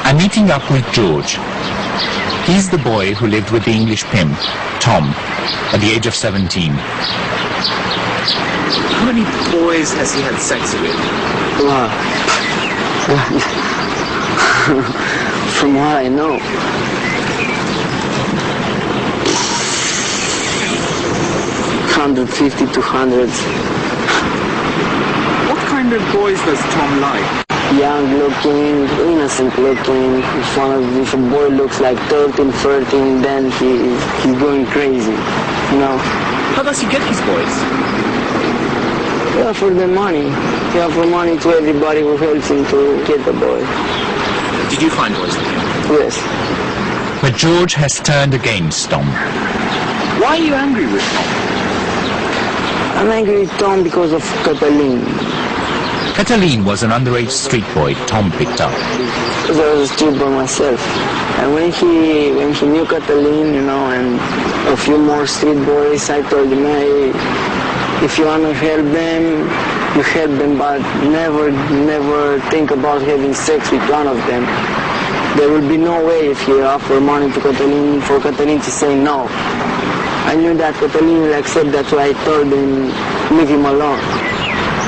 I'm meeting up with George. He's the boy who lived with the English pimp, Tom, at the age of 17. How many boys has he had sex with? Well, from what I know, 150 to 100. What kind of boys does Tom like? Young looking, innocent looking. If a boy looks like 13, 14, then he's going crazy, you know. How does he get his boys? Yeah, for the money. Yeah, for money to everybody who helps him to get the boy. Did you find boys with him? Yes. But George has turned against Tom. Why are you angry with Tom? I'm angry with Tom because of Catalin. Catalin was an underage street boy Tom picked up. Because I was a street boy myself. And when he knew Catalin, you know, and a few more street boys, I told him, hey, if you want to help them, you help them, but never think about having sex with one of them. There will be no way if you offer money to Catalin, for Catalin to say no. I knew that Catalin will accept that, so I told him, leave him alone.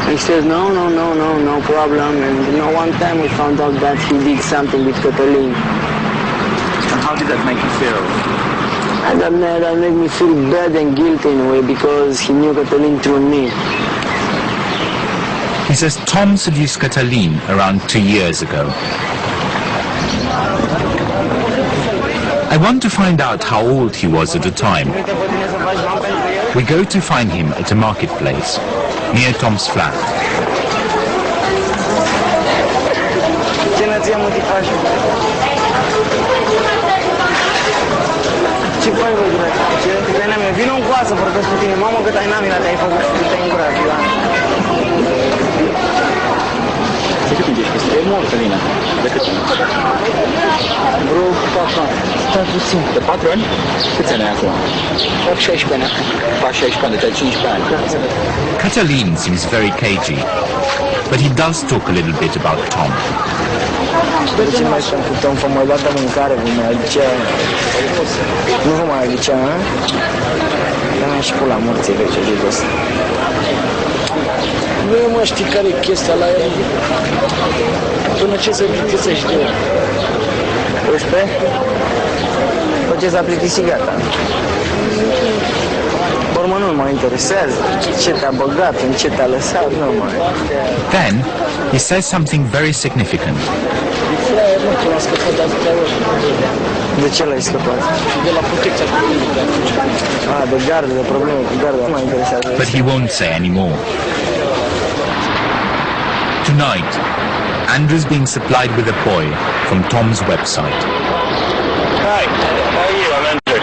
And he says, no problem. And you know, one time we found out that he did something with Catalin. And how did that make you feel? And that made me feel bad and guilty in a way, because he knew Catalin through me. He says Tom seduced Catalin around 2 years ago. I want to find out how old he was at the time. We go to find him at a marketplace, near Tom's flat. Ce faci, bă, dragi? Vino în coasă, vorbesc cu tine. Mamă, cât ai namina te-ai făcut, te-ai încurat, Ioan. De cât timp ești? E mult, Călina. De cât timp? Vreo 4 ani. Stai puțin. De 4 ani? Câți ani ai acum? Fac 16 ani. Fac 16 ani, deci ai 15 ani. Catalin seems very cagey, but he does talk a little bit about Tom. De ce mai stăm cu Tom? Vă mai luat de mâncare, vă mai aducea... Nu vă mai aducea, hă? Dar n-am și pula morții vece de jos. Nu mă știi care e chestia la el? Până ce se plictisește el? 11? După ce s-a plictisit, gata. Urmă nu mă interesează ce te-a băgat, în ce te-a lăsat, nu mai. Then, he says something very significant. De ce l-ai scăpat? De la protecția copilului. De gardă, de probleme cu garda, nu mă interesează. But he won't say any more. Tonight, Andrew's being supplied with a boy from Tom's website. Hi, how are you? I'm Andrew.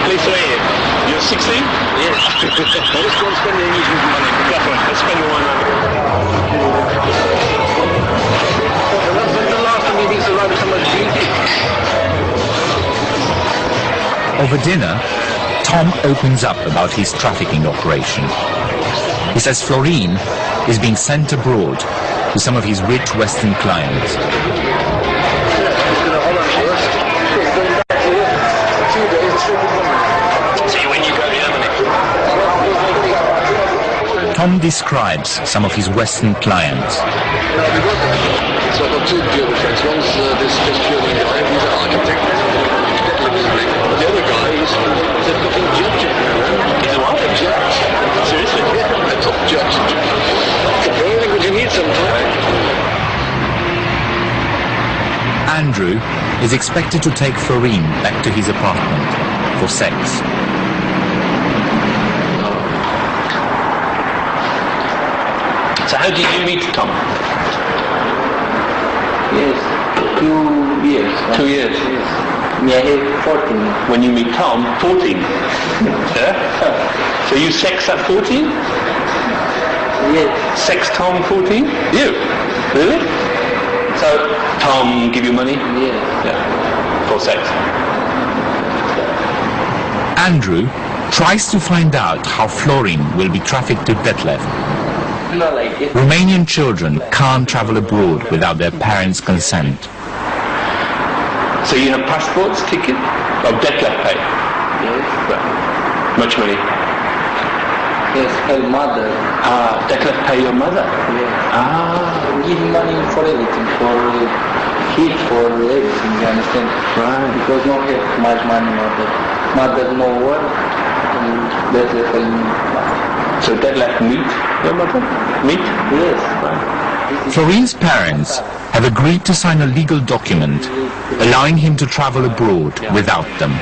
Pleased to meet you. You're 16? Yes. Let's go and spend the English money. Definitely. Let's spend your money. When's the last time you think survived so much beauty? Over dinner, Tom opens up about his trafficking operation. He says Florine is being sent abroad to some of his rich Western clients. See when you go to Germany. Tom describes some of his Western clients. So I've got two German friends. One's this German guy, he's an architect. The other guy is a fucking judge. He's a what? A judge. Seriously? Yeah, a top judge. Only what you need sometimes. Andrew is expected to take Florine back to his apartment for sex. So how did you meet Tom? Yes, 2 years. 2 years. Yes. Yeah, 14. When you meet Tom, 14. Yeah? So you sex at 14? Yes. Sex Tom 14? You? Really? So Tom give you money? Yes. Yeah. For sex. Andrew tries to find out how Florine will be trafficked to Detlev. Not like it. Romanian children can't travel abroad without their parents' consent. So you have passports, ticket? Oh, Detlef pay. Yes. Right. Much money? Yes, her mother. Ah, Detlef pay your mother? Yes. Ah, Give money for everything, for heat, for everything, you understand? right. Because no have much money, mother. Mother no work, and that's the thing. So Detlef meet your mother? Meet? Yes. Right. Florine's parents have agreed to sign a legal document allowing him to travel abroad without them.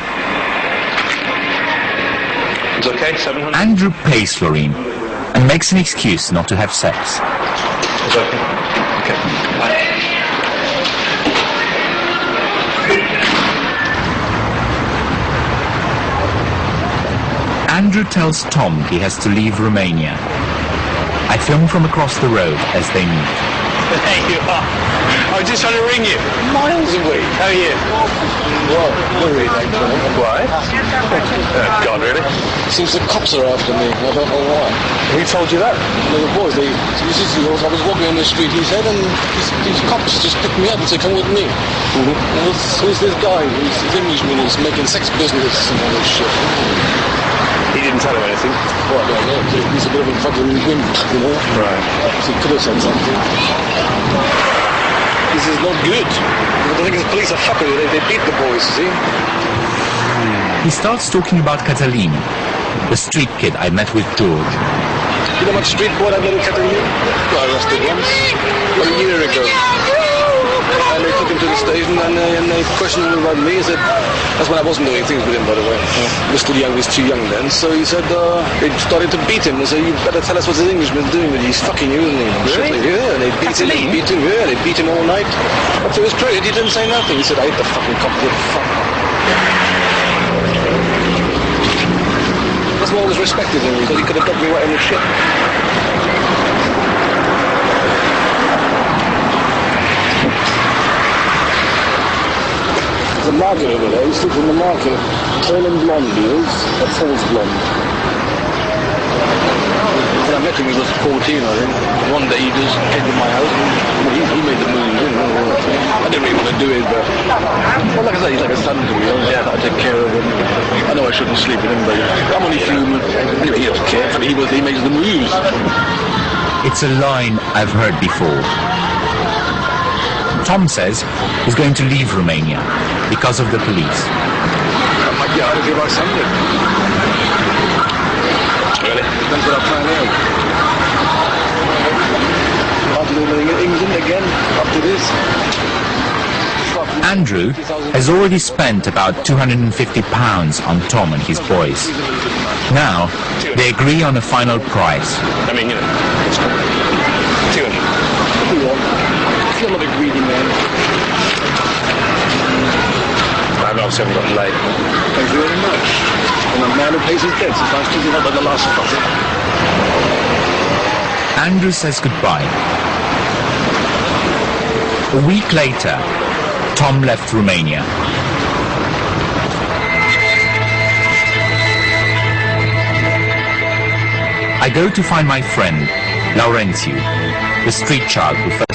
It's okay, 700? Andrew pays Florine and makes an excuse not to have sex. It's okay. Okay. Bye. Andrew tells Tom he has to leave Romania. I film from across the road as they meet. There you are. I was just trying to ring you. Miles away. How are you? Well, not really, actually. Why? Oh, God, really? Seems the cops are after me. I don't know why. Who told you that? The boys, I was walking on the street, he said, and these cops just picked me up and said, come with me. And who's this guy? He's Englishman, he's making sex business and all this shit. He didn't tell him anything. Well, I don't know. He's a bit of a fucking wimp, you know? Right. So he could have said something. This is not good. I think the police are happy. They beat the boys, you see? He starts talking about Catalin, the street kid I met with George. You know what street boy I met in Catalina? Got arrested once. About a year ago. And they took him to the station and they questioned him about me. He said, that's when I wasn't doing things with him, by the way. He was still young, he was too young then. So he said, they started to beat him. They said, you better tell us what this Englishman's doing with you. He's fucking you, isn't he? Really? Yeah, and they beat him, they beat him all night. Up to his credit, he didn't say nothing. He said, I hate the fucking cop, what the fuck. That's why I always respected him, because he could have got me right in the shit. There's a market over there, he sleeps in the market. Tall and blonde he is, a false blonde. When I met him he was 14 I think. One day he just came to my house and he made the move. You know. I didn't really want to do it, but well, like I said, he's like a son to me. I thought I'd take care of him. I know I shouldn't sleep with him, but I'm only human. Anyway, he doesn't care, but he makes the moves. It's a line I've heard before. Tom says he's going to leave Romania because of the police. I might get out of here by Sunday. Really? Depends what I plan out. After living in England again, after this. Andrew has already spent about £250 on Tom and his boys. Now, they agree on a final price. I mean, you know, it's 200. What do you want? I'm not a greedy man. I've obviously haven't got laid. Thank you very much. And a man who pays his debts is nice to do that by the last fucker. Andrew says goodbye. A week later, Tom left Romania. I go to find my friend, Laurențiu, the street child who first